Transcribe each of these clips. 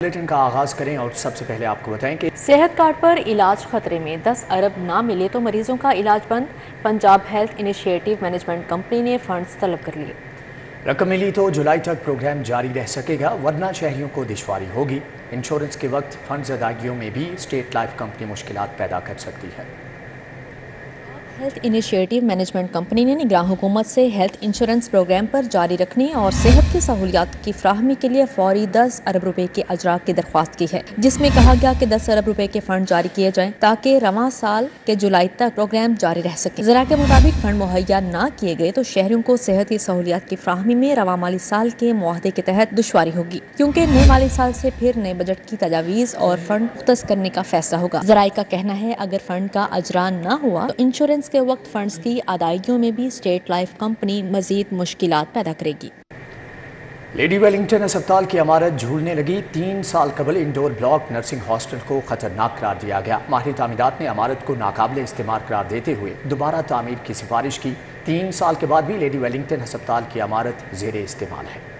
Bulletin का आगाज करें और सबसे पहले आपको बताएं कि सेहत कार्ड पर इलाज खतरे में 10 अरब ना मिले तो मरीजों का इलाज बंद। Punjab health initiative management company ने फंड्स तलब कर लिए। रकम मिली तो जुलाई तक प्रोग्राम जारी रह सकेगा, वरना शहरियों को दुश्वारी होगी। इंश्योरेंस के वक्त फंड्स अदायगियों में भी स्टेट लाइफ कंपनी मुश्किलात पैदा कर सकती है। हेल्थ इनिशिएटिव मैनेजमेंट कंपनी ने निगरान हुकूमत से हेल्थ इंश्योरेंस प्रोग्राम पर जारी रखने और सेहत की सहूलियात की फ्राहमी के लिए फौरी 10 अरब रुपए के अजरा की दरख्वास्त की है, जिसमें कहा गया कि 10 अरब रुपए के फंड जारी किए जाएं ताकि रवां साल के जुलाई तक प्रोग्राम जारी रह सके। जरा के मुताबिक फंड मुहैया न किए गए तो शहरियों को सेहत की सहूलियात की फ्राहमी में रवां माली साल के मुआहदे के तहत दुश्वारी होगी, क्योंकि नए माली साल से फिर नए बजट की तजावीज़ और फंड मुख्तस करने का फैसला होगा। जराये का कहना है अगर फंड का अजरा न हुआ तो इंश्योरेंस के वक्त फंड्स की अदायगियों में भी स्टेट लाइफ कंपनी मजीद मुश्किलात पैदा करेगी। लेडी वेलिंगटन अस्पताल की इमारत झूलने लगी। 3 साल कबल इंडोर ब्लॉक नर्सिंग हॉस्टल को खतरनाक करार दिया गया। माहिर तामीरात ने इमारत को नाकाबिले इस्तेमाल करार देते हुए दोबारा तामीर की सिफारिश की। 3 साल के बाद भी लेडी वेलिंगटन अस्पताल की इमारत जेर इस्तेमाल है।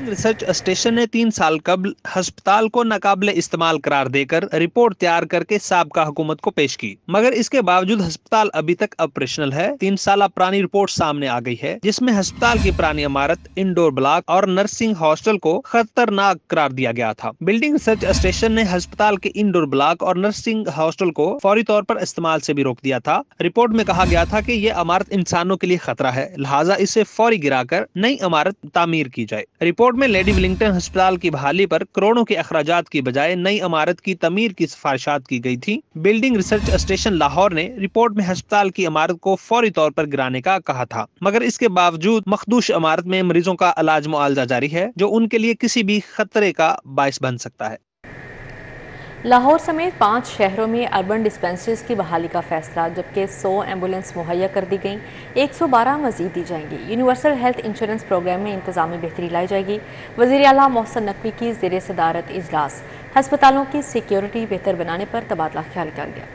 रिसर्च स्टेशन ने 3 साल कबल अस्पताल को नाकाबिले इस्तेमाल करार देकर रिपोर्ट तैयार करके साबका हुकूमत को पेश की, मगर इसके बावजूद अस्पताल अभी तक ऑपरेशनल है। 3 साल पुरानी रिपोर्ट सामने आ गई है, जिसमें अस्पताल की पुरानी इमारत, इंडोर ब्लॉक और नर्सिंग हॉस्टल को खतरनाक करार दिया गया था। बिल्डिंग रिसर्च स्टेशन ने अस्पताल के इंडोर ब्लॉक और नर्सिंग हॉस्टल को फौरी तौर पर इस्तेमाल से भी रोक दिया था। रिपोर्ट में कहा गया था कि ये इमारत इंसानों के लिए खतरा है, लिहाजा इसे फौरी गिराकर नई इमारत तामीर की जाए। रिपोर्ट में लेडी वेलिंगटन अस्पताल की बहाली पर करोड़ों के अखराजात की बजाय नई इमारत की तमीर की सिफारिशात की गई थी। बिल्डिंग रिसर्च स्टेशन लाहौर ने रिपोर्ट में अस्पताल की इमारत को फौरी तौर पर गिराने का कहा था, मगर इसके बावजूद मखदूश इमारत में मरीजों का इलाज मुआवजा जारी है, जो उनके लिए किसी भी खतरे का बायस बन सकता है। लाहौर समेत 5 शहरों में अर्बन डिस्पेंसरीज की बहाली का फैसला, जबकि 100 एम्बुलेंस मुहैया कर दी गई, 112 मजीद दी जाएंगी। यूनिवर्सल हेल्थ इंश्योरेंस प्रोग्राम में इंतजामी बेहतरी लाई जाएगी। वज़ीर आला मोहसिन नकवी की ज़ेर सदारत इजलास, हस्पतालों की सिक्योरिटी बेहतर बनाने पर तबादला ख्याल किया गया।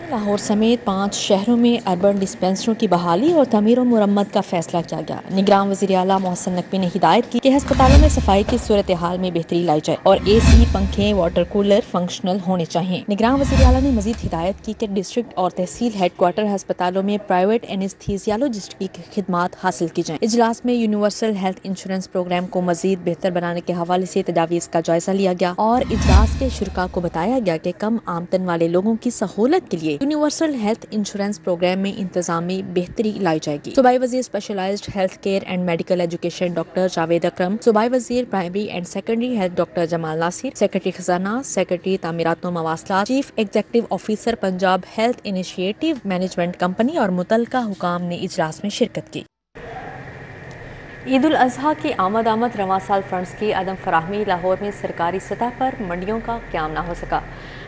लाहौर समेत 5 शहरों में अर्बन डिस्पेंसरियों की बहाली और तमीर और मुरम्मत का फैसला किया गया। निगरान वज़ीर आला मोहसिन नकवी ने हिदायत की कि अस्पतालों में सफाई की सूरत हाल में बेहतरी लाई जाए और AC, पंखे, वाटर कूलर फंक्शनल होने चाहिए। निगरान वज़ीर आला ने मजीद हिदायत की कि डिस्ट्रिक्ट और तहसील हेडक्वार्टर अस्पतालों में प्राइवेट एनेस्थीसियोलॉजिस्ट की खिदमात हासिल की जाए। इजलास में यूनिवर्सल हेल्थ इंश्योरेंस प्रोग्राम को मजीद बेहतर बनाने के हवाले से तजावीज़ का जायजा लिया गया और इजलास के शुरका को बताया गया कि कम आमदन वाले लोगों की सहूलत के लिए यूनिवर्सल हेल्थ इंश्योरेंस प्रोग्राम में इंतजामी बेहतरी लाई जाएगी। सूबाई वजीर specialised health care and medical education doctor Javed Akram, सूबाई वजीर primary and secondary health doctor Jamal Nasir, secretary खजाना, सेक्रेटरी तामीरात व मवासलात, chief executive officer Punjab health initiative management company और मुतल्लिका हुकाम ने इजलास में शिरकत की। ईद उल अजहा की आमद रवां साल फंड्स की अदम फराहमी, लाहौर में सरकारी सतह पर मंडियों का क्याम ना हो सका।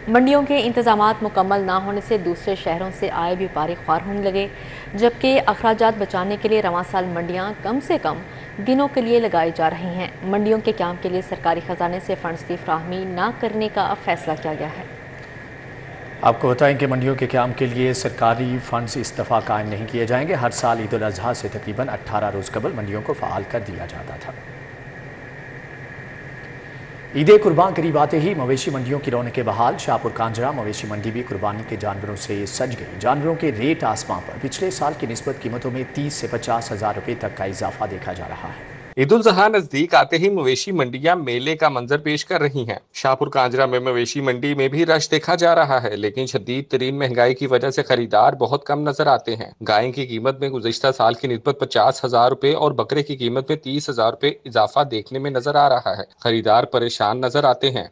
मंडियों के इंतजामात मुकम्मल ना होने से दूसरे शहरों से आए व्यापारी ख्वार होने लगे, जबकि अखराजात बचाने के लिए रवां साल मंडियां कम से कम दिनों के लिए लगाई जा रही हैं। मंडियों के क्याम के लिए सरकारी खजाने से फंड्स की फ्राहमी ना करने का फैसला किया गया है। आपको बताएं कि मंडियों के क़याम के लिए सरकारी फंड्स इस दफ़ा कायम नहीं किए जाएंगे। हर साल ईद उल अजहा से तकरीबन 18 रोज़ कबल मंडियों को फ़ाल कर दिया जाता था। ईद कुर्बान करीब आते ही मवेशी मंडियों की रौनकें बहाल। शाहपुर कांजरा मवेशी मंडी भी कुर्बानी के जानवरों से सज गई। जानवरों के रेट आसमां पर, पिछले साल की निस्बत कीमतों में 30 से 50 हज़ार रुपये तक का इजाफा देखा जा रहा है। ईद उल ज़ुहा नजदीक आते ही मवेशी मंडियां मेले का मंजर पेश कर रही हैं। शाहपुर कांजरा में मवेशी मंडी में भी रश देखा जा रहा है, लेकिन शदीद तरीन महंगाई की वजह से खरीदार बहुत कम नजर आते हैं। गाय की कीमत में गुज़िश्ता साल की निस्बत 50 हज़ार रुपए और बकरे की कीमत में 30 हज़ार रुपए इजाफा देखने में नजर आ रहा है। खरीदार परेशान नजर आते हैं।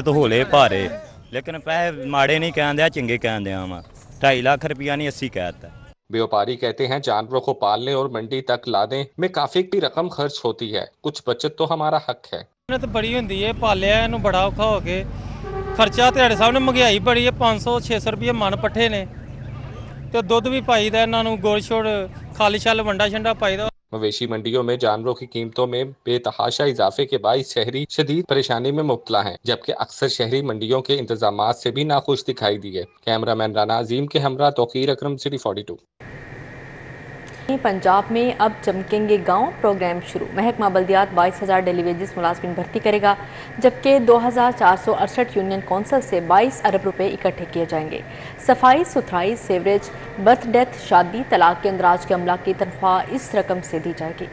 तो होले भारे, लेकिन पैसे माड़े नहीं कहते, चंगे कहते हैं। 2.5 लाख रुपया नहीं 80 कहता। व्यापारी कहते हैं जानवरों को पालने और मंडी तक लाने में काफी की रकम खर्च होती है, कुछ बचत तो हमारा हक है। तो बड़ी होंदी है, पालिया इन्हू बड़ा औखा हो के, खर्चा तेरे सामने महंगाई बड़ी है, 500-600 रुपये मन पट्ठे ने, तो दुध भी पाईदा, इन्हों गुड़ छोड़ खाली छल वंडा शंडा पाईदा। मवेशी मंडियों में जानवरों की कीमतों में बेतहाशा इजाफे के बाईस शहरी शदीद परेशानी में मुब्तला हैं, जबकि अक्सर शहरी मंडियों के इंतजामात से भी नाखुश दिखाई दिए। कैमरामैन राना अजीम के हमरा तौकीर अकरम, सिटी 42। पंजाब में अब चमकेंगे गांव प्रोग्राम शुरू। महकमा बल्दियात 22,000 डेली वेजेस मुलाजमीन भर्ती करेगा, जबकि 2,468 यूनियन कौंसिल से 22 अरब रुपए इकट्ठे किए जाएंगे। सफाई सुथराई, सीवरेज, बर्थ डेथ, शादी, तलाक के अंदराज के अमला की तनख्वाह इस रकम से दी जाएगी।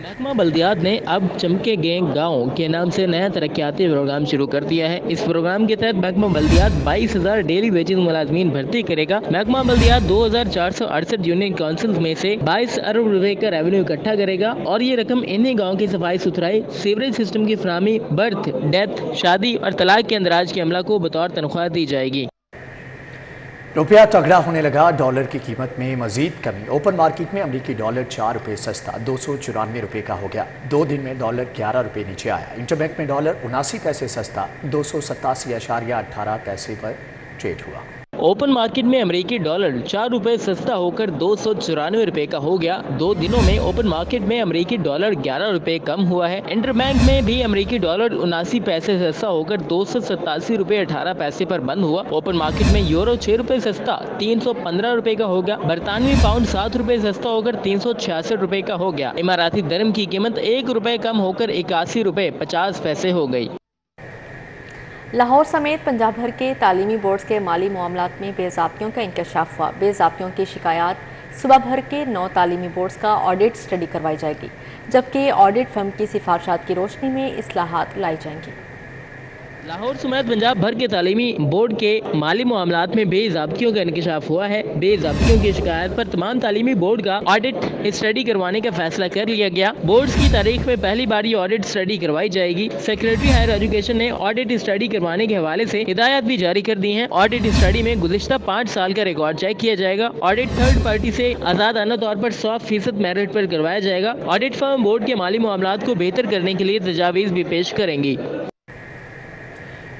महकमा बल्दियात ने अब चमके गेंग गाँव के नाम से नया तरक्याती प्रोग्राम शुरू कर दिया है। इस प्रोग्राम के तहत महकमा बल्दियात 22,000 डेली वेजेस मुलाजमीन भर्ती करेगा। महकमा बल्दियात 2,468 यूनियन काउंसिल में से 22 अरब रुपए का रेवेन्यू इकट्ठा करेगा और ये रकम इन्हीं गाँव की सफाई सुथराई, सीवरेज सिस्टम की फराहमी, बर्थ डेथ, शादी और तलाक के अंदराज के अमला को बतौर तनख्वाह दी जाएगी। रुपया तगड़ा होने लगा, डॉलर की कीमत में मजीद कमी। ओपन मार्केट में अमरीकी डॉलर 4 रुपये सस्ता 294 रुपये का हो गया। 2 दिन में डॉलर 11 रुपये नीचे आया। इंटरबैंक में डॉलर 79 पैसे सस्ता 287.18 पैसे पर ट्रेड हुआ। ओपन मार्केट में अमेरिकी डॉलर 4 रुपये सस्ता होकर 294 रुपये का हो गया। 2 दिनों में ओपन मार्केट में अमेरिकी डॉलर 11 रुपये कम हुआ है। इंटरबैंक में भी अमेरिकी डॉलर 79 पैसे सस्ता होकर 287 रुपये 18 पैसे पर बंद हुआ। ओपन मार्केट में यूरो 6 रुपये सस्ता 315 रुपये का हो गया। बरतानवी पाउंड 7 रुपये सस्ता होकर 366 रुपये का हो गया। इमाराती दरम की कीमत 1 रुपये कम होकर 81 रुपये 50 पैसे हो गई। लाहौर समेत पंजाब भर के तालीमी बोर्ड्स के माली मामलात में बेज़ाब्तियों का इंकशाफ हुआ। बेज़ाब्तियों की शिकायत सुबह भर के 9 तालीमी बोर्ड्स का ऑडिट स्टडी करवाई जाएगी, जबकि ऑडिट फर्म की सिफारिशात की रोशनी में इस्लाहात लाई जाएंगी। लाहौर समेत पंजाब भर के तालीमी बोर्ड के माली मामलात में बेज़ाब्तियों का इंकशाफ हुआ है। बेज़ाब्तियों की शिकायत पर तमाम तालीमी बोर्ड का ऑडिट स्टडी करवाने का फैसला कर लिया गया। बोर्ड्स की तारीख में पहली बार ये ऑडिट स्टडी करवाई जाएगी। सेक्रेटरी हायर एजुकेशन ने ऑडिट स्टडी करवाने के हवाले से हिदायत भी जारी कर दी हैं। ऑडिट स्टडी में गुज़िश्ता 5 साल का रिकॉर्ड चेक किया जाएगा। ऑडिट थर्ड पार्टी से आज़ादाना तौर पर 100% मेरिट पर करवाया जाएगा। ऑडिट फर्म बोर्ड के माली मामलात को बेहतर करने के लिए तजावीज़ भी पेश करेंगी।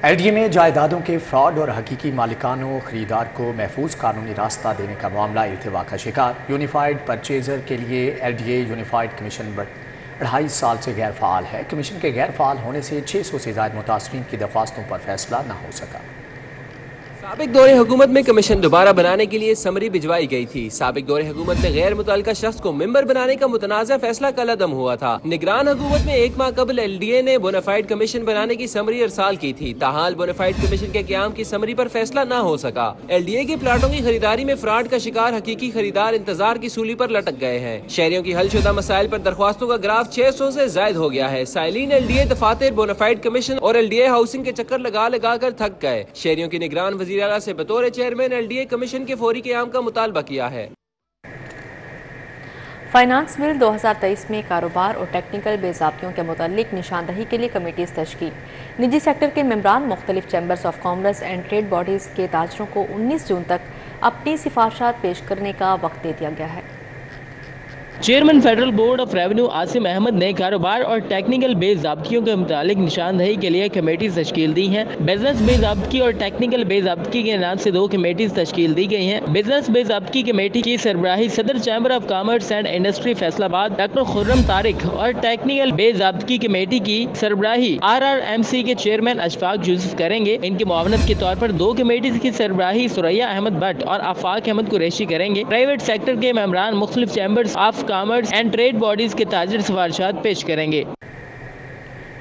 LDA में जायदादों के फ्रॉड और हकीकी मालिकानों खरीदार को महफूज कानूनी रास्ता देने का मामला इल्तिवा का शिकार। यूनिफाइड परचेजर के लिए LDA यूनिफाइड कमीशन 2.5 साल से गैर फ़ाल है। कमीशन के गैर फ़ाल होने से 600 से ज़ायद मुतासरीन की दरख्वास्तों पर फैसला न हो सका। साबिक दौरे हुकूमत में कमीशन दोबारा बनाने के लिए समरी भिजवाई गई थी। साबिक दौरे हुकूमत में गैर मुतल्लिका शख्स को मेंबर बनाने का मुतनाज़ा फैसला कल अदम हुआ था। निगरान हुकूमत में 1 माह कबल LDA ने बोनाफाइड कमीशन बनाने की समरी अरसाल की थी। ताहाल बोनाफाइड कमीशन के क़याम की समरी पर फैसला न हो सका। LDA के प्लाटों की खरीदारी में फ्रॉड का शिकार हकीकी खरीदार इंतजार की सूली पर लटक गए हैं। शहरियों की हलशुदा मसाइल पर दरख्वास्तों का ग्राफ 600 से जायद हो गया है। साइलिन LDA दफातर बोनाफाइड कमीशन और LDA हाउसिंग के चक्कर लगा लगा कर थक गए। शहरियों की निगरान वज़ीर आला से बतौर चेयरमैन LDA कमीशन के फौरी क़याम का मुतालबा किया है। फाइनेंस बिल 2023 में कारोबार और टेक्निकल बेज़ाब्तियों के मुतालिक निशानदही के लिए कमेटीज़ तश्कील। निजी सेक्टर के मेंबरान मुख्तलिफ chambers of commerce and trade bodies के ताजरों को 19 जून तक अपनी सिफारिशात पेश करने का वक्त दे दिया गया है। Chairman federal board of revenue Asim Ahmed ने कारोबार और टेक्निकल बेज़ाब्तियों के मुतालिक निशानदही के लिए कमेटीज तश्कील दी हैं। बिजनेस बेज़ाब्ती और टेक्निकल बेज़ाब्ती के नाम से 2 कमेटीज तश्कील दी गई हैं। बिजनेस बेज़ाब्ती कमेटी की सरबराही सदर chamber of commerce and industry Faisalabad doctor Khurram Tariq और टेक्निकल बेज़ाब्ती कमेटी की सरबराही RRMC के चेयरमैन अशफाक यूसुफ करेंगे। इनकी मुआवनत के तौर पर 2 कमेटीज की सरबराही सुरैया अहमद भट्ट और आफाक अहमद कुरैशी करेंगे। प्राइवेट सेक्टर के मेंबरान मुख्तलिफ chambers of commerce and trade bodies के ताजर सिफारिशात पेश करेंगे।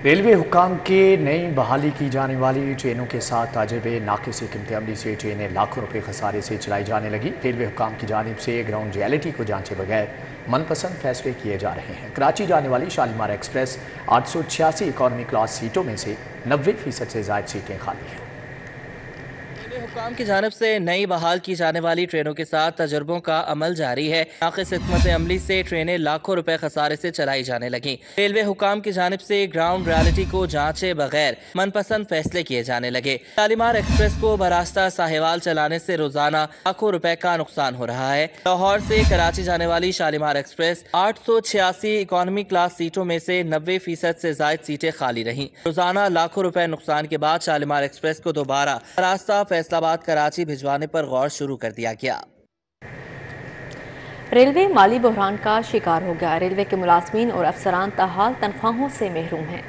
रेलवे हुक्काम के नई बहाली की जाने वाली ट्रेनों के साथ ताजबे नाक़िस क़ीमत अमली से ट्रेनें लाखों रुपए खसारे से चलाई जाने लगी। रेलवे हुक्काम की जानिब से ग्राउंड रियलिटी को जांचे बगैर मनपसंद फैसले किए जा रहे हैं। कराची जाने वाली शालीमार एक्सप्रेस 886 इकॉनमी क्लास सीटों में से 90% से ज़ायद सीटें खाली हैं। हुक्काम की जानिब से नई बहाल की जाने वाली ट्रेनों के साथ तजुर्बों का अमल जारी है। नाक़िस क़ीमत अमली से ट्रेनें लाखों रुपए खसारे से चलाई जाने लगी। रेलवे हुक्काम की जानिब से ग्राउंड रियलिटी को जांचे बगैर मनपसंद फैसले किए जाने लगे। शालीमार एक्सप्रेस को बरास्ता साहिवाल चलाने से रोजाना लाखों रुपए का नुकसान हो रहा है। लाहौर से कराची जाने वाली शालीमार एक्सप्रेस 886 इकॉनमी क्लास सीटों में से 90% से जायद सीटें खाली रहीं। रोजाना लाखों रुपए नुकसान के बाद शालीमार एक्सप्रेस को दोबारा बरास्ता फैसलाबाद कराची भिजवाने पर गौर शुरू कर दिया गया। रेलवे माली बहरान का शिकार हो गया। रेलवे के मुलाजमीन और अफसरान ताहाल तनख्वाहों से महरूम हैं।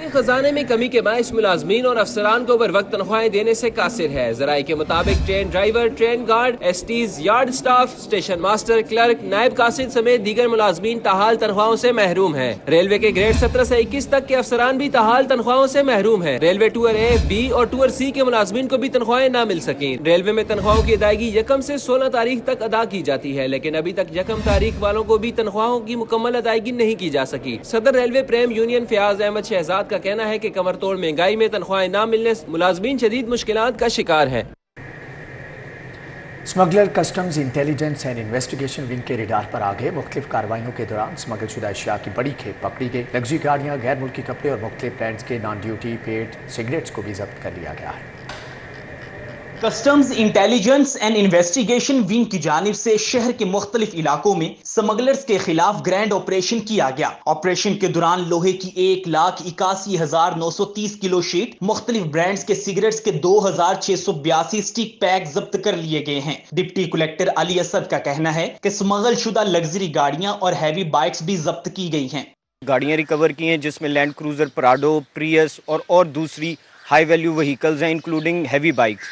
खजाने में कमी के बायस मुलाजमीन और अफसरान को बर वक्त तनख्वाहें देने से कासिर है। जराये के मुताबिक train driver, train guard, STs, yard staff, station master, clerk, नायब कासिद समेत दीगर मुलाजमीन ताहाल तनख्वाहों से महरूम है। रेलवे के ग्रेड 17 से 21 तक के अफसरान भी ताहाल तनख्वाहों से महरूम है। रेलवे टूर ए, बी और टूर सी के मुलाजमीन को भी तनख्वाहें न मिल सकी। रेलवे में तनख्वाहों की अदायगी 1 से 16 तारीख तक अदा की जाती है, लेकिन अभी तक 1 तारीख वालों को भी तनख्वाहों की मुकम्मल अदायगी नहीं की जा सकी। सदर रेलवे प्रेम यूनियन फयाज अहमद शहजाद का कहना है कि कमर तोड़ महंगाई में तनख्वाहें न मिलने से मुलाजमीन शदीद मुश्किलात का शिकार है। Smuggler customs intelligence and investigation wing के रडार पर आ गए। मुख्तलिफ कार्रवाइयों के दौरान स्मगल शुदा अशिया की बड़ी खेप पकड़ी गई। लग्जरी गाड़ियाँ, गैर मुल्की कपड़े और मुख्तलिफ ब्रांड्स के नॉन ड्यूटी पेड सिगरेट्स को भी जब्त कर लिया गया है। Customs intelligence and investigation wing की जानिब से शहर के मुख्तलिफ इलाकों में स्मगलर्स के खिलाफ ग्रैंड ऑपरेशन किया गया। ऑपरेशन के दौरान लोहे की 1,81,930 किलो शीट, मुख्तलिफ ब्रांड्स के सिगरेट्स के 2,682 स्टिक पैक जब्त कर लिए गए हैं। डिप्टी कलेक्टर अली असद का कहना है कि स्मगल शुदा लग्जरी गाड़ियां और हैवी बाइक्स भी जब्त की गई हैं। गाड़ियां रिकवर की हैं जिसमें लैंड क्रूजर, प्राडो, प्रियस और दूसरी हाई वैल्यू व्हीकल्स हैं इंक्लूडिंग हैवी बाइक्स।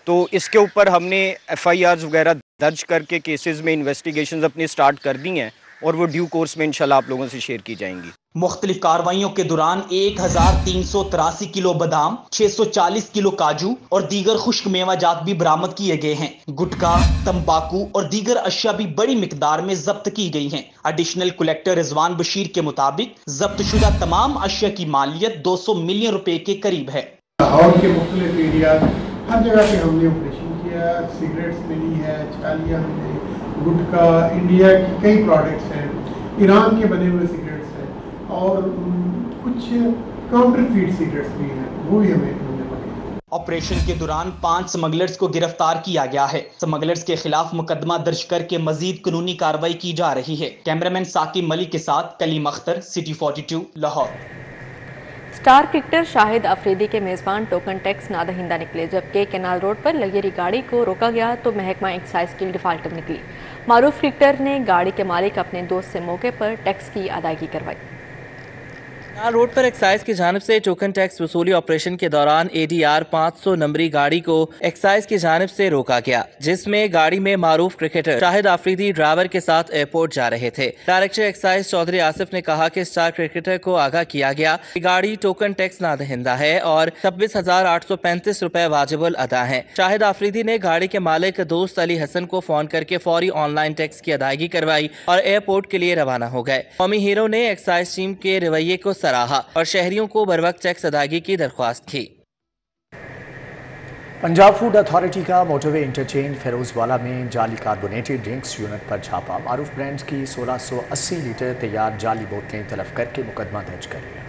तो इसके ऊपर हमने FIRs वगैरह दर्ज करके केसेस में इन्वेस्टिगेशंस अपनी स्टार्ट कर दी हैं और वो ड्यू कोर्स में इंशाल्लाह आप लोगों से शेयर की जाएंगी। मुख्तलिफ कार्रवाइयों के दौरान 1,383 किलो बादाम, 640 किलो काजू और दीगर खुश्क मेवाजात भी बरामद किए गए हैं। गुटखा, तंबाकू और दीगर अशिया भी बड़ी मिकदार में जब्त की गई हैं। एडिशनल कलेक्टर रिजवान बशीर के मुताबिक जब्त शुदा तमाम अशिया की मालियत 200 मिलियन रुपए के करीब है। लाहौर के मुख्तलिफ एरिया हर जगह पे हमने ऑपरेशन किया। सिगरेट्स मिली है, चालियाँ हमने, गुटखा, इंडिया की कई प्रोडक्ट्स हैं, ईरान के बने हुए सिगरेट्स हैं और कुछ काउंटरफीट सिगरेट्स भी हैं, वो भी हमने पकड़े। ऑपरेशन के दौरान 5 स्मगलर्स को गिरफ्तार किया गया है। स्मगलर्स के खिलाफ मुकदमा दर्ज करके मजीद कानूनी कार्रवाई की जा रही है। कैमरामैन साकिब मलिक के साथ Kaleem Akhtar, city 42, Lahore. Star cricketer Shahid Afridi के मेज़बान टोकन टैक्स नादहिंदा निकले, जबकि कैनाल रोड पर लग्जरी गाड़ी को रोका गया तो महकमा एक्साइज की डिफाल्टर निकली। मारूफ क्रिकेटर ने गाड़ी के मालिक अपने दोस्त से मौके पर टैक्स की अदायगी करवाई। कैनाल रोड पर एक्साइज की जानिब से टोकन टैक्स वसूली ऑपरेशन के दौरान ADR 500 नंबरी गाड़ी को एक्साइज की जानिब से रोका गया, जिसमें गाड़ी में मारूफ क्रिकेटर शाहिद अफरीदी ड्राइवर के साथ एयरपोर्ट जा रहे थे। डायरेक्टर एक्साइज चौधरी आसिफ ने कहा कि स्टार क्रिकेटर को आगाह किया गया कि गाड़ी टोकन टैक्स नादहिंदा है और 26,835 रुपए वाजिबुल अदा है। शाहिद अफरीदी ने गाड़ी के मालिक दोस्त अली हसन को फोन करके फौरी ऑनलाइन टैक्स की अदायगी करवाई और एयरपोर्ट के लिए रवाना हो गए। कौमी हीरो ने एक्साइज टीम के रवैये को सराहा और शहरियों को बरवक्त टैक्स अदायगी की दरख्वास्त की। पंजाब फूड अथॉरिटी का मोटरवे इंटरचेंज फेरोजवाला में जाली कार्बोनेटेड ड्रिंक्स यूनिट पर छापा। मारूफ ब्रांड्स की 1680 लीटर तैयार जाली बोतलें तलब करके मुकदमा दर्ज कर लिया।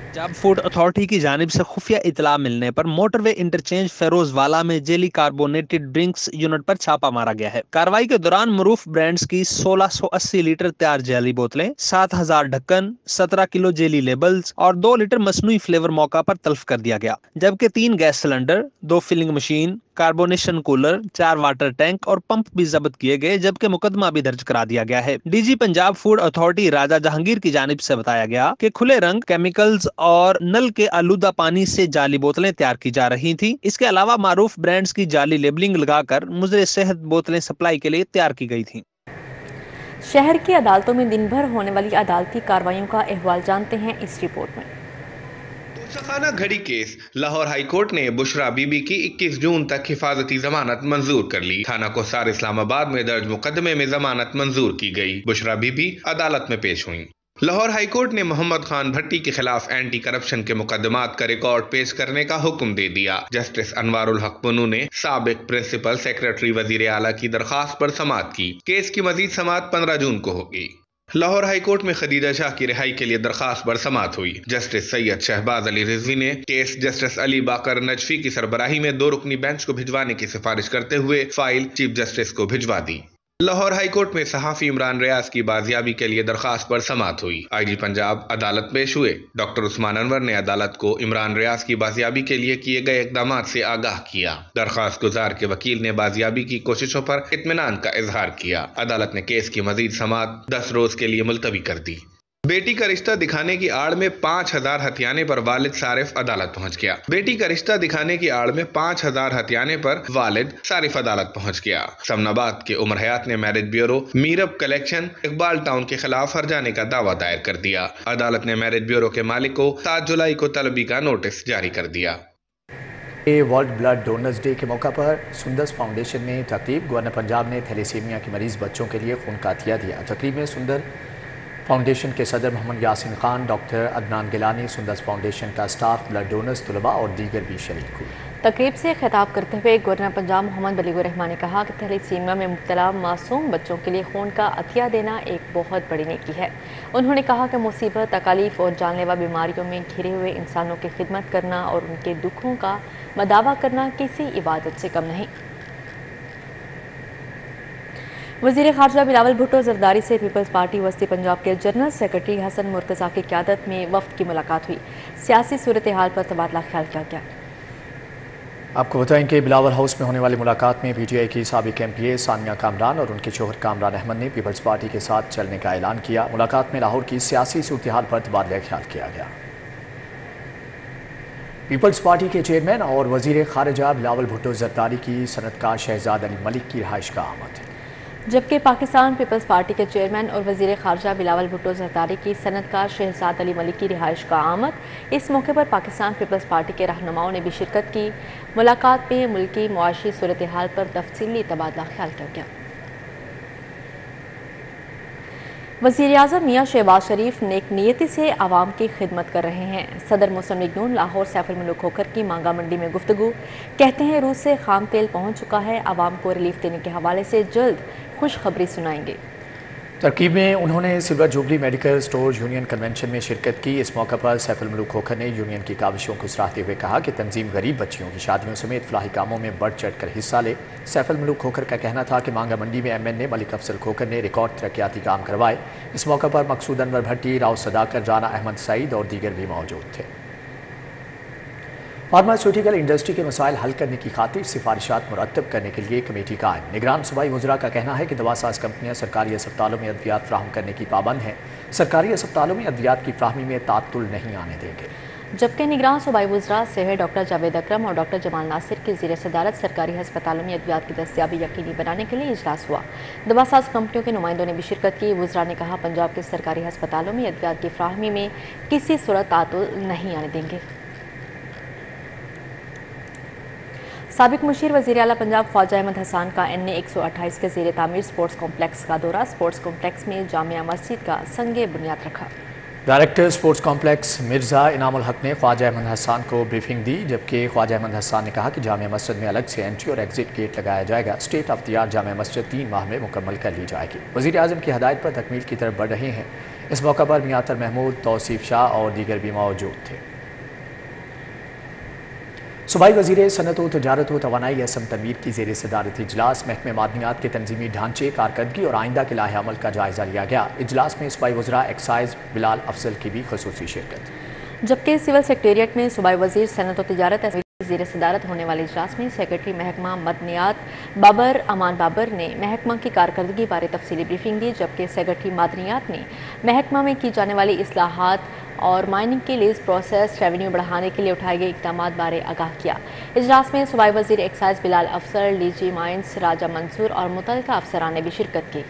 पंजाब फूड अथॉरिटी की जानिब से खुफिया इतला मिलने पर मोटरवे इंटरचेंज फेरोजवाला में जेली कार्बोनेटेड ड्रिंक्स यूनिट पर छापा मारा गया है। कार्रवाई के दौरान मरूफ ब्रांड्स की 1680 लीटर तैयार जेली बोतलें, 7000 ढक्कन, 17 किलो जेली लेबल्स और 2 लीटर मसनूई फ्लेवर मौका पर तल्फ कर दिया गया, जबकि 3 gas cylinder, 2 filling machine, carbonation cooler, 4 water tank और पंप भी जब्त किए गए, जबकि मुकदमा भी दर्ज करा दिया गया है। डीजी पंजाब फूड अथॉरिटी राजा जहांगीर की जानिब से बताया गया कि खुले रंग, केमिकल्स और नल के आलूदा पानी से जाली बोतलें तैयार की जा रही थी। इसके अलावा मारूफ ब्रांड्स की जाली लेबलिंग लगाकर मुजरे सेहत बोतलें सप्लाई के लिए तैयार की गई थी। शहर की अदालतों में दिन भर होने वाली अदालती कार्रवाइयों का अहवाल जानते हैं इस रिपोर्ट में। खाना घड़ी केस, लाहौर हाई कोर्ट ने बुशरा बीबी की 21 जून तक हिफाजती जमानत मंजूर कर ली। थाना कोसार इस्लामाबाद में दर्ज मुकदमे में जमानत मंजूर की गई। बुशरा बीबी अदालत में पेश हुई। लाहौर हाई कोर्ट ने मोहम्मद खान भट्टी के खिलाफ एंटी करप्शन के मुकदमात का रिकॉर्ड पेश करने का हुक्म दे दिया। जस्टिस अनवारुल हक पुनू ने साबिक प्रिंसिपल सेक्रेटरी वजीर आला की दरखास्त पर समाअत की। केस की मजीद समाअत 15 जून को होगी। लाहौर हाई कोर्ट में खदीजा शाह की रिहाई के लिए दरखास्त पर समाअत हुई। जस्टिस सैयद शहबाज अली रिजवी ने केस जस्टिस अली बाकर नजफी की सरबराही में 2 रुकनी बेंच को भिजवाने की सिफारिश करते हुए फाइल चीफ जस्टिस को भिजवा दी। लाहौर हाई कोर्ट में सहाफी इमरान रियाज की बाजियाबी के लिए दरखास्त पर समाअत हुई। IG पंजाब अदालत पेश हुए। डॉक्टर उस्मान अनवर ने अदालत को इमरान रियाज की बाजियाबी के लिए किए गए इकदामात से आगाह किया। दरखास्त गुजार के वकील ने बाजियाबी की कोशिशों पर इत्मीनान का इजहार किया। अदालत ने केस की मजीद समाअत 10 रोज के लिए मुलतवी कर दी। बेटी का रिश्ता दिखाने की आड़ में 5,000 हथियाने पर वालिद सारिफ अदालत पहुंच गया। बेटी का रिश्ता दिखाने की आड़ में 5,000 हथियाने पर वालिद सारिफ अदालत पहुंच गया। समनाबाद के उमर हयात ने marriage bureau Meerab collection Iqbal town के खिलाफ हर्जाने का दावा दायर कर दिया। अदालत ने मैरिज ब्यूरो के मालिक को 7 जुलाई को तलबी का नोटिस जारी कर दिया। वर्ल्ड ब्लड डोनर्स डे के मौका पर सुंदर फाउंडेशन में तकरीब। गवर्नर पंजाब ने थैलेसीमिया के मरीज बच्चों के लिए खून का अतिया दिया। तकरीब में सुंदर फाउंडेशन के सदर मोहम्मद यासिन खान, डॉक्टर अदनान गिलानी, सुंदर फाउंडेशन का स्टाफ, ब्लड डोनर्स, तलबा और दीगर भी शरीक हुए। तकरीब से खिताब करते हुए गवर्नर पंजाब मोहम्मद बलीगुर रहमान ने कहा कि थैलेसीमिया में मुब्तला मासूम बच्चों के लिए खून का अतिया देना एक बहुत बड़ी नेकी है। उन्होंने कहा कि मुसीबत, तकालीफ और जानलेवा बीमारियों में घिरे हुए इंसानों की खिदमत करना और उनके दुखों का मदावा करना किसी इबादत से कम नहीं। वज़ीर ख़ारजा बिलावल भुट्टो ज़रदारी से पीपल्स पार्टी वस्ती पंजाब के जनरल सेक्रेटरी हसन मुर्तज़ा की क़यादत में वफ़द की मुलाकात हुई। सियासी सूरत हाल पर तबादला ख्याल किया गया। आपको बताएं कि बिलावल हाउस में होने वाली मुलाकात में PTI की साबिक MPA सानिया कामरान और उनके शोहर कामरान अहमद ने पीपल्स पार्टी के साथ चलने का ऐलान किया। मुलाकात में लाहौर की सियासी सूरत हाल पर तबादला ख्याल किया गया। पीपल्स पार्टी के चेयरमैन और वज़ीर ख़ारजा बिलावल भुट्टो ज़रदारी की सनतकार शहजाद अली मलिक की रिहाइश का आमद। जबकि पाकिस्तान पीपल्स पार्टी के चेयरमैन और वज़ीर ख़ारजा बिलावल भुट्टो ज़रदारी की सनतकार शहजाद अली मलिक की रिहाइश का आमद। इस मौके पर पाकिस्तान पीपल्स पार्टी के रहनुमाओं ने भी शिरकत की। मुलाकात में मुल्की मुआशी सूरत हाल पर तफसीली तबादला ख्याल किया गया। वज़ीर आज़म मियाँ शहबाज शरीफ नेक नियति से आवाम की खिदमत कर रहे हैं। सदर मुस्लिम लीग नून लाहौर सैफुल मुल्क होकर की मांगा मंडी में गुफ्तगू। कहते हैं रूस से खाम तेल पहुँच चुका है, आवाम को रिलीफ देने के हवाले से जल्द खुशखबरी सुनाएंगे। तरकीब में उन्होंने silver jubilee medical store union convention में शिरकत की। इस मौके पर सैफुल मुल्क होकर ने यूनियन की काविशों को सराहते हुए कहा कि तंजीम गरीब बच्चियों की शादियों समेत फलाही कामों में बढ़ चढ़ कर हिस्सा ले। सैफुल मुल्क होकर का कहना था कि मांगा मंडी में MN मलिक अफसर खोकर ने रिकॉर्ड तरक्याती काम करवाए। इस मौके पर मकसूद अनवर भट्टी, राव सदाकर, राना अहमद सईद और दीगर भी मौजूद थे। फार्मास्यूटिकल इंडस्ट्री के मसाइल हल करने की खातिर सिफारिशात मुरतब करने के लिए कमेटी कायम। निगरान सूबाई वज़रा का कहना है कि दवासाज कंपनियां सरकारी अस्पतालों में अद्वियात फ्राहम करने की पाबंद हैं। सरकारी अस्पतालों में अद्वियात की फ्राहमी में तातुल नहीं आने देंगे। जबकि निगरान सूबाई वज़रा सेहत डॉक्टर जावेद अकरम और डॉक्टर जमाल नासिर की ज़ेर सदारत सरकारी अस्पतालों में अद्वियात की दस्तियाबी यकीनी बनाने के लिए इजलास हुआ। दवासाज कंपनियों के नुमाइंदों ने भी शिरकत की। वज़रा ने कहा पंजाब के सरकारी अस्पतालों में अद्वियात की फ्राहमी में किसी सूरत तातुल नहीं आने देंगे। साबिक मुशीर वज़ीर आला पंजाब ख्वाजा अहमद हसन का NA 128 के ज़ेर तामीर स्पोर्ट्स कॉम्प्लेक्स का दौरा। स्पोर्ट्स कॉम्प्लेक्स में जामिया मस्जिद का संगे बुनियाद रखा। Director sports complex Mirza Inamul हक ने ख्वाजा अहमद हसन को ब्रीफिंग दी। जबकि ख्वाजा अहमद हसन ने कहा कि जामिया मस्जिद में अलग से एंट्री और एग्जिट गेट लगाया जाएगा। State of the art Jamia Masjid 3 माह में मुकम्मल कर ली जाएगी। वज़ीर आज़म की हदायत पर तकमील की तरफ बढ़ रहे हैं। इस मौका पर मियातर महमूद, तौसीफ शाह और दीगर भी मौजूद थे। सूबाई वज़ीर सनत व तजारत व तवानाई असम तनवीर की ज़ेर सदारत इजलास महकमे मादनियात के तंजीमी ढांचे, कारकर्दगी और आइंदा के लाहे अमल का जायज़ा लिया गया। इजलास में सूबाई वज़रा एक्साइज बिलाल अफजल की भी खसूसी शिरकत। जबकि सिविल सेक्रेटेरिएट में सूबाई वज़ीर सनत व तजारत ज़ेर सदारत होने वाले इजलास में सेक्रेटरी महकमा मदनियात बाबर अमान बाबर ने महकमा की कारकर्दगी बारे तफसीली ब्रीफिंग दी। जबकि सेक्रेटरी मादनियात ने महकमा में की जाने वाली इस्लाहात और माइनिंग के लीज प्रोसेस रेवेन्यू बढ़ाने के लिए उठाए गए इक़दाम बारे आगाह किया। इजलास में सूबाई वज़ीर एक्साइज बिलाल अफसर, DG माइंस राजा मंसूर और मुतलका अफसरान ने भी शिरकत की।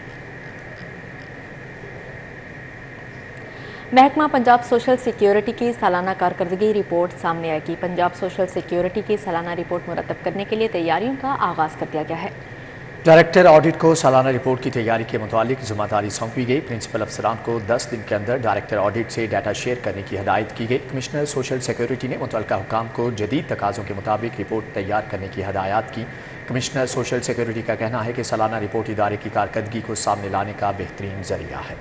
महकमा पंजाब सोशल सिक्योरिटी की सालाना कारकर्दगी रिपोर्ट सामने आएगी। पंजाब सोशल सिक्योरिटी की सालाना रिपोर्ट मुरतब करने के लिए तैयारियों का आगाज़ कर दिया गया है। डायरेक्टर ऑडिट को सालाना रिपोर्ट की तैयारी के मुतालिक ज़िम्मेदारी सौंपी गई। प्रिंसिपल अफसरान को 10 दिन के अंदर डायरेक्टर ऑडिट से डाटा शेयर करने की हदायत की गई। कमिश्नर सोशल सिक्योरिटी ने मुतल्लिका हुकाम को जदीद तकाज़ों के मुताबिक रिपोर्ट तैयार करने की हदायत की। कमिश्नर सोशल सिक्योरिटी का कहना है कि सालाना रिपोर्ट इदारे की कारकर्दगी को सामने लाने का बेहतरीन जरिया है।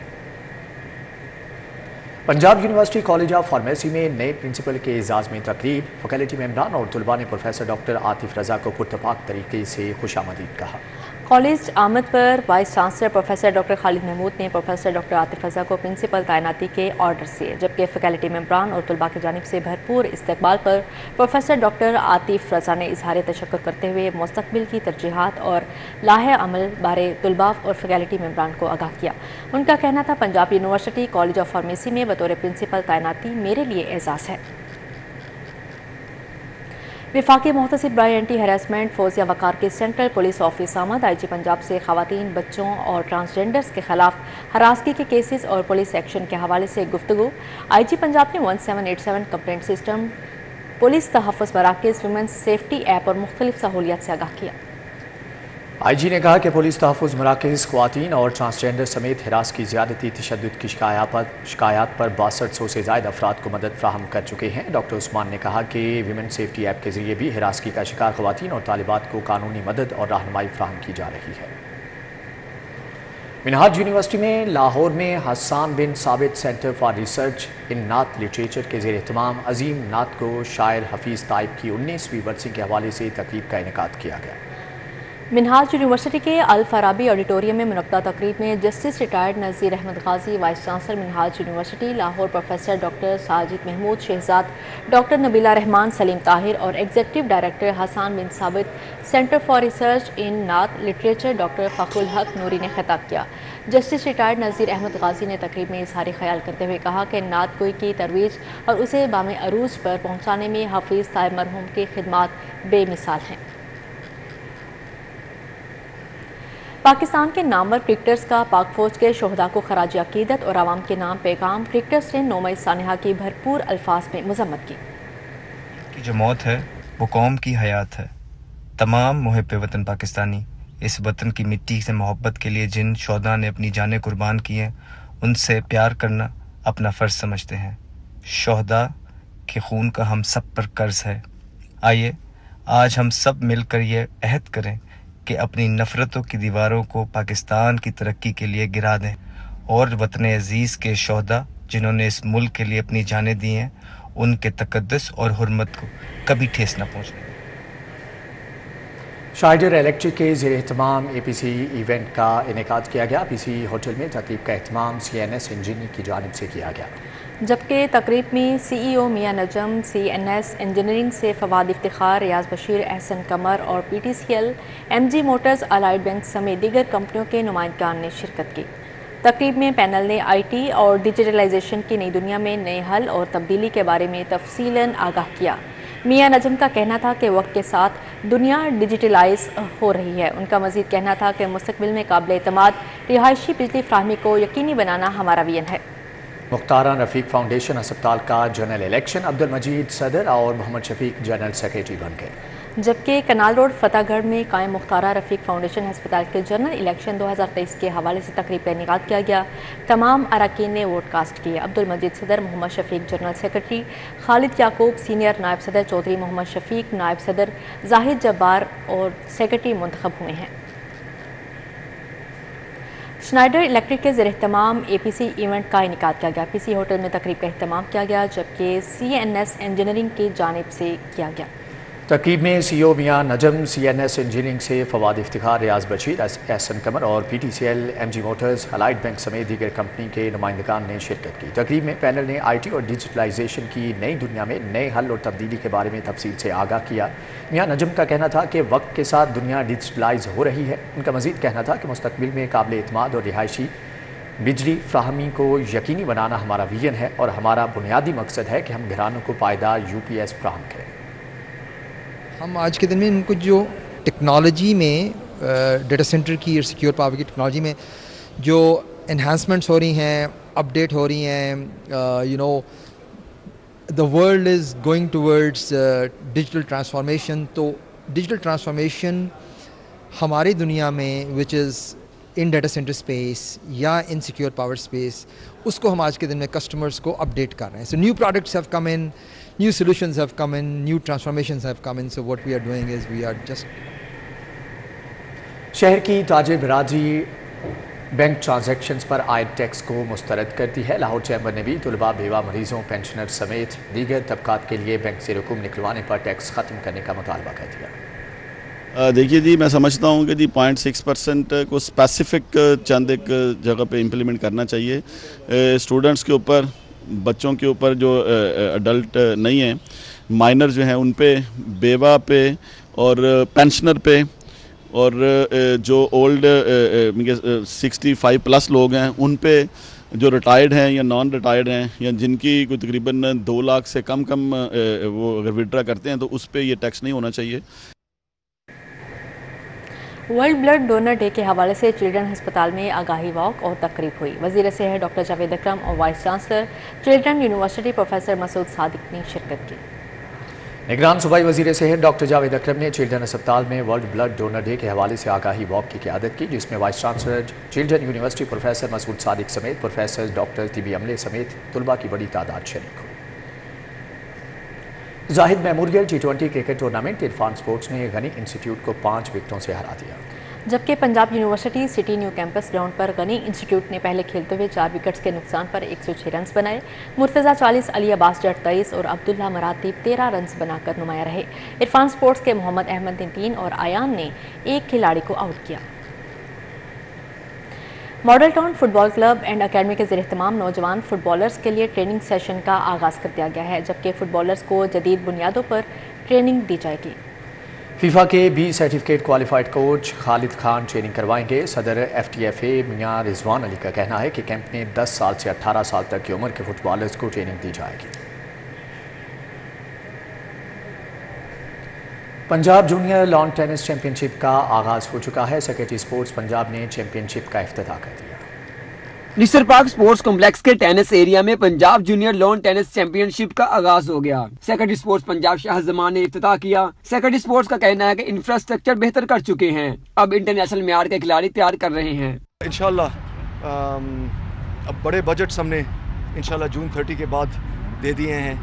Punjab university college of pharmacy में नए प्रिंसिपल के एजाज़ में तकरीब। फैकल्टी मेंबरान और तलबा ने प्रोफेसर डॉक्टर आतिफ रज़ा को पुरतपाक तरीके से खुशामदीद कहा। कॉलेज आमद पर vice chancellor professor doctor Khalid Mahmood ने प्रोफेसर डॉक्टर आतिफ रजा को प्रिंसिपल तैनाती के ऑर्डर दिए, जबकि फैकल्टी मेंबरान और तलबा की जानिब से भरपूर इस्तकबाल पर प्रोफेसर डॉक्टर आतिफ रजा ने इजहार तशक्कुर करते हुए मुस्तकबिल की तरजीहात और लाहे अमल बारे तलबा और फैकल्टी मेंबरान को आगाह किया। उनका कहना था, Punjab university college of pharmacy में बतौर प्रिंसिपल तैनाती मेरे लिए एजाज़ है। विफाकी मुहतसिब बराए एंटी हैरेसमेंट फौजिया वकार के सेंट्रल पुलिस ऑफिस आमद IG पंजाब से खवातीन, बच्चों और ट्रांसजेंडर्स के खिलाफ हरासगी के केसेस और पुलिस एक्शन के हवाले से गुफ्तगू। IG पंजाब ने 1787 कंप्लेंट सिस्टम, पुलिस तहफ़्फ़ुज़ मराकज़, वुमेन्स सेफ्टी ऐप और मुख्तलिफ सहूलियत से आगाह किया। IG ने कहा कि पुलिस तहफ़्फ़ुज़ मराकज़ ख़वातीन और ट्रांसजेंडर समेत हिरास की ज़्यादती तशद्दुद की शिकायत पर 6200 से ज़ायद अफराद को मदद फ्राहम कर चुके हैं। डॉक्टर उस्मान ने कहा कि विमेन सेफ्टी ऐप के ज़रिए भी हिरासगी का शिकार ख़वातीन और तालिबात को कानूनी मदद और रहनुमाई फ्राहम की जा रही है। मिनहाज यूनिवर्सिटी में लाहौर में हसन बिन साबित सेंटर फॉर रिसर्च इन नात लिटरेचर के ज़ेर एहतमाम अजीम नात को शायर हफीज़ ताइब की 19वीं बरसी के हवाले से तकरीब का इनेकाद किया गया। मिनहाज यूनिवर्सिटी के अल फराबी ऑडिटोरियम में मुनक्का तकरीब में justice retired Nazir Ahmed Ghazi, vice chancellor Minhaj university Lahore professor doctor Sajid Mahmood Shahzad, doctor Nabila Rehman, Saleem Tahir और एग्जीक्यूटिव डायरेक्टर हसन बिन साबित सेंटर फॉर रिसर्च इन नात लिटरेचर डॉक्टर फ़खरुल हक नूरी ने खिताब किया। जस्टिस रिटायर्ड नज़ीर अहमद गाजी ने तकरीब में इजहार ख्याल करते हुए कहा कि नात गोई की तरवीज और उसे बामे अरूज पर पहुँचाने में हफीज़ ताइब मरहूम की खिदमात बेमिसाल हैं। पाकिस्तान के नामवर क्रिकेटर्स का पाक फौज के शोहदा को खराज अकीदत और आवाम के नाम पैगाम। क्रिकेटर्स ने नौम सानिहा की भरपूर अल्फाज में मजम्मत की। जो मौत है वो कौम की हयात है। तमाम मुहिब वतन पाकिस्तानी इस वतन की मिट्टी से मोहब्बत के लिए जिन शोहदा ने अपनी जानें कुर्बान की हैं, उनसे प्यार करना अपना फ़र्ज समझते हैं। शोहदा के खून का हम सब पर कर्ज है। आइए आज हम सब मिलकर ये अहद करें कि अपनी नफ़रतों की दीवारों को पाकिस्तान की तरक्की के लिए गिरा दें और वतन अज़ीज़ के शोहदा जिन्होंने इस मुल्क के लिए अपनी जानें दी हैं, उनके तक़द्दुस और हुर्मत को कभी ठेस न पहुँचने। शाइडर इलेक्ट्रिक के ज़ेर एहतमाम APC इवेंट का इनेकाद किया गया। APC होटल में तकरीब का एहतमाम CNS इंजीनियरिंग की जानिब से किया गया, जबकि तकरीब में CEO मियां नजम, CNS इंजीनियरिंग से फवाद इफ्तिखार, रियाज बशीर, एहसन कमर और PTCL, MG Motors, allied bank समेत दीगर कंपनियों के नुमाइंदगान ने शिरकत की। तकरीब में पैनल ने IT और डिजिटलाइजेशन की नई दुनिया में नए हल और तब्दीली के बारे में तफसीलन आगाह किया। मियां नजम का कहना था कि वक्त के साथ दुनिया डिजिटलाइज हो रही है। उनका मजीद कहना था कि मुस्तकबिल में काबिल एतमाद रिहायशी बिजली फ्राहमी को यकीनी बनाना हमारा विजन है। मुख्तारा रफ़ीक फाउंडेशन अस्पताल का जनरल इलेक्शन, अब्दुल मजीद सदर और मोहम्मद शफीक जनरल सेक्रेटरी बन गए, जबकि कनाल रोड फतेहगढ़ में कायम मुख्तारा रफ़ीक फाउंडेशन अस्पताल के जनरल इलेक्शन 2023 के हवाले से तकरीब का इनेकाद किया गया। तमाम अरकान ने वोट कास्ट किए। अब्दुल मजीद सदर, मोहम्मद शफीक जनरल सेक्रेटरी, खालिद याकूब सीनियर नायब सदर, चौधरी मोहम्मद शफीक नायब सदर, जाहिद जब्बार और सेक्रेटरी मुंतखब हुए हैं। स्नाइडर इलेक्ट्रिक के ज़ेर एहतमाम APC इवेंट का इनेकाद किया गया। APC होटल में तकरीब का एहतमाम किया गया, जबकि CNS इंजीनियरिंग की जानिब से किया गया। तकरीब में CEO मियां नजम, CNS इंजीनियरिंग से फवाद इफ्तिखार, रियाज बशीर, एहसन कमर और PTCL, MG Motors, allied bank समेत दीगर कंपनी के नुमाइंदगान ने शिरकत की। तकरीब में पैनल ने IT और डिजिटलाइजेशन की नई दुनिया में नए हल और तब्दीली के बारे में तफसील से आगाह किया। मियां नजम का कहना था कि वक्त के साथ दुनिया डिजिटलाइज हो रही है। उनका मजीद कहना था कि मुस्तकबिल में काबिल एतमाद और रिहायशी बिजली फ्राहमी को यकीनी बनाना हमारा विजन है और हमारा बुनियादी मकसद है कि हम घरानों को पायदार UPS फ्राहम करें। हम आज के दिन में इनको जो टेक्नोलॉजी में डेटा सेंटर की और सिक्योर पावर की टेक्नोलॉजी में जो एनहांसमेंट्स हो रही हैं, अपडेट हो रही हैं, you know the world is going towards digital transformation. तो डिजिटल ट्रांसफॉर्मेशन हमारी दुनिया में which is in data centre space या इन सिक्योर पावर स्पेस, उसको हम आज के दिन में कस्टमर्स को अपडेट कर रहे हैं। So new products have come in, new solutions have come in, new transformations have come in. So what we are doing is we are just शहर की ताजिर बरादरी बैंक ट्रांजैक्शंस पर आयद टैक्स को मुस्तरद करती है। लाहौर चैम्बर ने भी तलबा, बेवा, मरीजों, पेंशनर समेत दीगर तबकात के लिए बैंक से रकूम निकलवाने पर टैक्स ख़त्म करने का मुतालबा कर दिया। देखिए जी, मैं समझता हूँ कि जी 0.6% को स्पेसिफिक चंद एक जगह पे इम्प्लीमेंट करना चाहिए। स्टूडेंट्स के ऊपर, बच्चों के ऊपर जो अडल्ट नहीं हैं, माइनर जो हैं उन पे, बेवा पे और पेंशनर पे और जो ओल्ड 65 प्लस लोग हैं उन पे, जो रिटायर्ड हैं या नॉन रिटायर्ड हैं या जिनकी कोई तकरीबन 2 लाख से कम वो अगर विड्रा करते हैं तो उस पे ये टैक्स नहीं होना चाहिए। वर्ल्ड ब्लड डोनर डे के हवाले से चिल्ड्रन अस्पताल में आगाही वॉक और तकरीब हुई। वज़ीर सेहत डॉक्टर जावेद अकरम और vice chancellor children university professor Masood Sadiq ने शिरकत की। निगरान सूबाई वज़ीर सेहत डॉक्टर जावेद अकरम ने चिल्ड्रन अस्पताल में वर्ल्ड ब्लड डोनर डे के हवाले से आगाही वॉक की क़यादत की, जिसमें vice chancellor children university professor Masood Sadiq समेत प्रोफेसर, डॉक्टर, तिबी अमले समेत तलबा की बड़ी तादाद शरीक हुई। Zahid memorial T20 cricket tournament Irfan sports ने गनी इंस्टीट्यूट को 5 विकेटों से हरा दिया, जबकि Punjab university city new campus ground पर गनी इंस्टीट्यूट ने पहले खेलते हुए 4 विकेट्स के नुकसान पर 106 रन बनाए। मुर्तज़ा 40, अली अब्बास जट 23 और अब्दुल्ला मरातीब 13 रन बनाकर नुमाया रहे। इरफान स्पोर्ट्स के मोहम्मद अहमद ने 3 और आयान ने 1 खिलाड़ी को आउट किया। Model town football club and academy के ज़ेर-ए-एहतमाम नौजवान फुटबॉलर्स के लिए ट्रेनिंग सेशन का आगाज़ कर दिया गया है, जबकि फुटबॉलर्स को जदीद बुनियादों पर ट्रेनिंग दी जाएगी। फीफा के B certificate qualified coach Khalid Khan training करवाएंगे। सदर FTFA मियां रिजवान अली का कहना है कि कैंप में 10 साल से 18 साल तक की उम्र के फुटबॉलर्स को ट्रेनिंग दी जाएगी। Punjab junior lawn tennis championship का आगाज़ हो चुका है। सेक्रेटरी स्पोर्ट्स पंजाब ने चैंपियनशिप का इफ्तिताह कर दिया। निसर पार्क स्पोर्ट्स कॉम्प्लेक्स के टेनिस एरिया में Punjab junior lawn tennis championship का आगाज हो गया। सेक्रेटरी स्पोर्ट्स पंजाब शाह जमान ने इफ्तिताह किया। सेक्रेटरी स्पोर्ट्स का कहना है कि इंफ्रास्ट्रक्चर बेहतर कर चुके हैं, अब इंटरनेशनल मेयार के खिलाड़ी तैयार कर रहे हैं। इंशाल्लाह अब बड़े बजट्स हमने इंशाल्लाह जून 30 के बाद दे दिए हैं,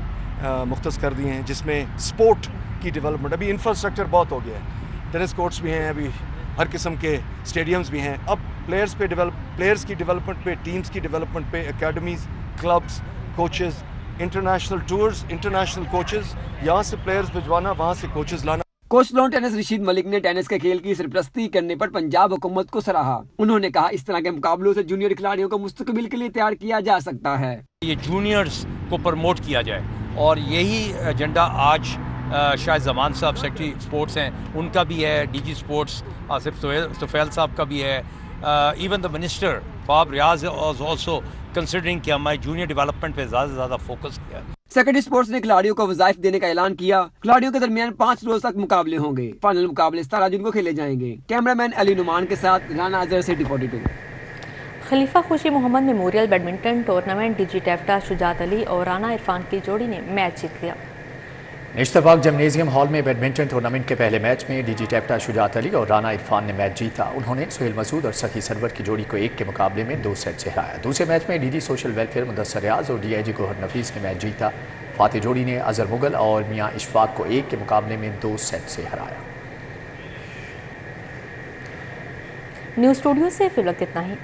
मुख्तस कर दिए हैं, जिसमें स्पोर्ट की डेवलपमेंट, अभी इंफ्रास्ट्रक्चर बहुत हो गया है, टेनिस कोर्ट्स भी हैं, अभी हर किस्म के स्टेडियम्स भी हैं। अब प्लेयर्स की डेवलपमेंट पे, टीम्स की डेवलपमेंट पे, academies, clubs, coaches, international tours, international coaches, यहाँ से प्लेयर्स भिजवाना, वहाँ से कोचेस लाना। Coach lawn tennis Rashid Malik ने टेनिस के खेल की सरपरस्ती करने पर पंजाब हुकूमत को सराहा। उन्होंने कहा, इस तरह के मुकाबलों से जूनियर खिलाड़ियों को मुस्तकबिल के लिए तैयार किया जा सकता है। ये जूनियर्स को प्रमोट किया जाए और यही एजेंडा आज शायद जमान साहब सेक्रेटरी स्पोर्ट्स हैं, उनका भी है, DG स्पोर्ट्स आसिफ सुफैल साहब का भी है, इवन द मिनिस्टर फाब रियाज वाज आल्सो कंसिडरिंग कि हमारे जूनियर डेवलपमेंट पे ज़्यादा से ज़्यादा फोकस किया। सेक्रेटरी स्पोर्ट्स ने खिलाड़ियों को वज़ाइफ देने का ऐलान किया। खिलाड़ियों के दरमियान 5 रोज तक मुकाबले होंगे। फाइनल मुकाबले 17 जून को खेले जाएंगे। कैमरामैन अली नुमान के साथ Rana Azhar, city 42। Khalifa Khushi Mohammad memorial badminton tournament DG टेफ्टा शुजात अली और राना इरफान की जोड़ी ने मैच जीत लिया। इश्तफाक जिम्नेजियम हॉल में बैडमिंटन टूर्नामेंट के पहले मैच में DG टेफ्टा शुजात अली और राना इरफान ने मैच जीता। उन्होंने सुहेल मसूद और सखी सरवर की जोड़ी को 1 के मुकाबले में 2 सेट से हराया। दूसरे मैच में DG सोशल वेलफेयर मुदस्सर रियाज और DIG गोहर नफीस ने मैच जीता। फातेह जोड़ी ने अजहर मुगल और मियां इशफाक को 1 के मुकाबले में 2 सेट से हराया। न्यूज़ स्टूडियो से फिलहाल इतना ही।